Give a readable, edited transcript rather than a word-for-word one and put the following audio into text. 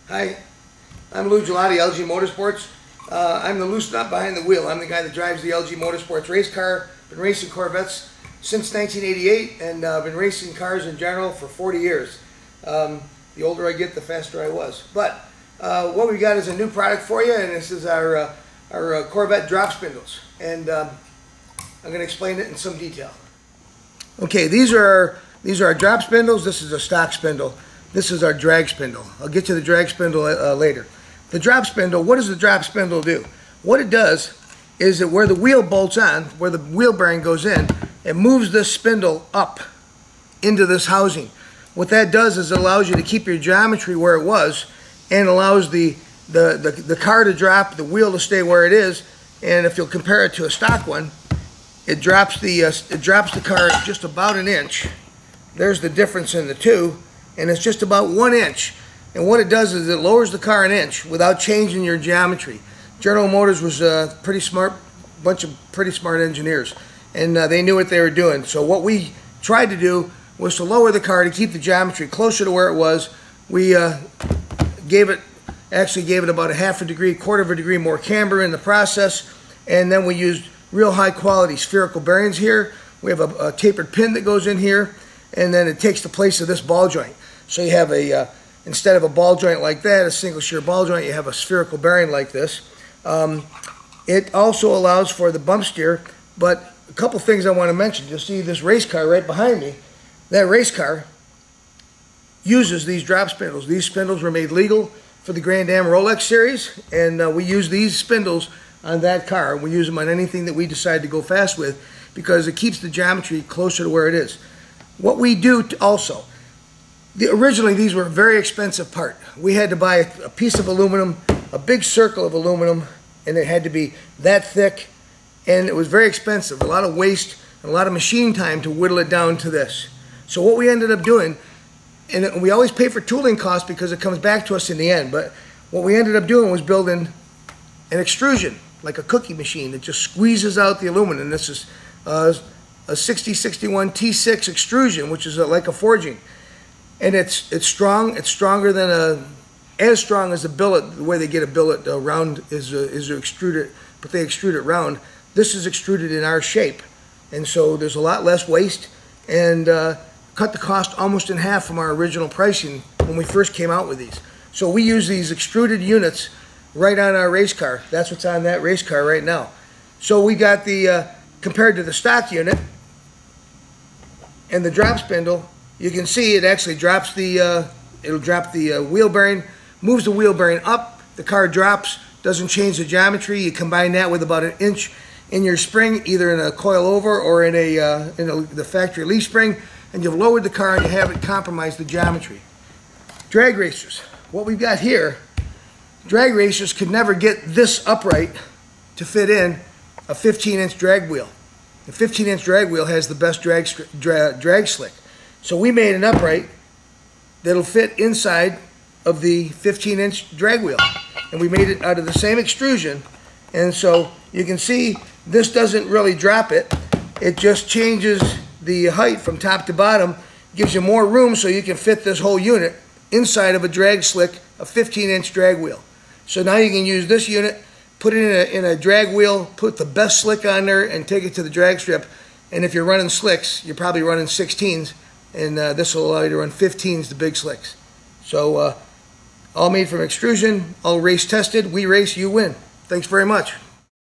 Hi, I'm Lou Gelati, LG Motorsports. I'm the loose nut behind the wheel. I'm the guy that drives the LG Motorsports race car. Been racing Corvettes since 1988 and been racing cars in general for 40 years. The older I get, the faster I was. But what we got is a new product for you, and this is our Corvette drop spindles. And I'm going to explain it in some detail. Okay, these are our drop spindles. This is a stock spindle. This is our drag spindle. I'll get to the drag spindle later. The drop spindle, what does the drop spindle do? What it does is that where the wheel bolts on, where the wheel bearing goes in, it moves this spindle up into this housing. What that does is it allows you to keep your geometry where it was and allows the car to drop, the wheel to stay where it is, and if you'll compare it to a stock one, it drops the car just about an inch. There's the difference in the two, and it's just about 1 inch. And what it does is it lowers the car an inch without changing your geometry. General Motors was a pretty smart bunch of pretty smart engineers, and they knew what they were doing. So what we tried to do was to lower the car to keep the geometry closer to where it was. We gave it about a half a degree, quarter of a degree more camber in the process, and then we used real high quality spherical bearings here. We have a tapered pin that goes in here, and then it takes the place of this ball joint. So you have instead of a ball joint like that, a single shear ball joint, you have a spherical bearing like this. It also allows for the bump steer, but a couple things I want to mention. You'll see this race car right behind me. That race car uses these drop spindles. These spindles were made legal for the Grand Am Rolex series, and we use these spindles on that car. We use them on anything that we decide to go fast with because it keeps the geometry closer to where it is. What we do also, originally these were a very expensive part. We had to buy a piece of aluminum, a big circle of aluminum, and it had to be that thick, and it was very expensive. A lot of waste and a lot of machine time to whittle it down to this. So what we ended up doing, and we always pay for tooling costs because it comes back to us in the end, but what we ended up doing was building an extrusion, like a cookie machine that just squeezes out the aluminum. This is a 6061 T6 extrusion, which is like a forging. And it's strong. It's stronger than as strong as a billet. The way they get a billet round is to extrude it, but they extrude it round. This is extruded in our shape, and so there's a lot less waste, and cut the cost almost in half from our original pricing when we first came out with these. So we use these extruded units right on our race car. That's what's on that race car right now. So we got the compared to the stock unit and the drop spindle, you can see it actually drops it'll drop the wheel bearing, moves the wheel bearing up, the car drops, doesn't change the geometry. You combine that with about 1 inch in your spring, either in a coil over or in the factory leaf spring, and you've lowered the car and you haven't compromised the geometry. Drag racers, what we've got here, drag racers could never get this upright to fit in a 15-inch drag wheel. The 15-inch drag wheel has the best drag slick. So we made an upright that'll fit inside of the 15-inch drag wheel. And we made it out of the same extrusion. And so you can see this doesn't really drop it. It just changes the height from top to bottom, gives you more room so you can fit this whole unit inside of a drag slick, a 15-inch drag wheel. So now you can use this unit, put it in a drag wheel, put the best slick on there, and take it to the drag strip. And if you're running slicks, you're probably running 16s, and this will allow you to run 15s, the big slicks. So all made from extrusion, all race tested. We race, you win. Thanks very much.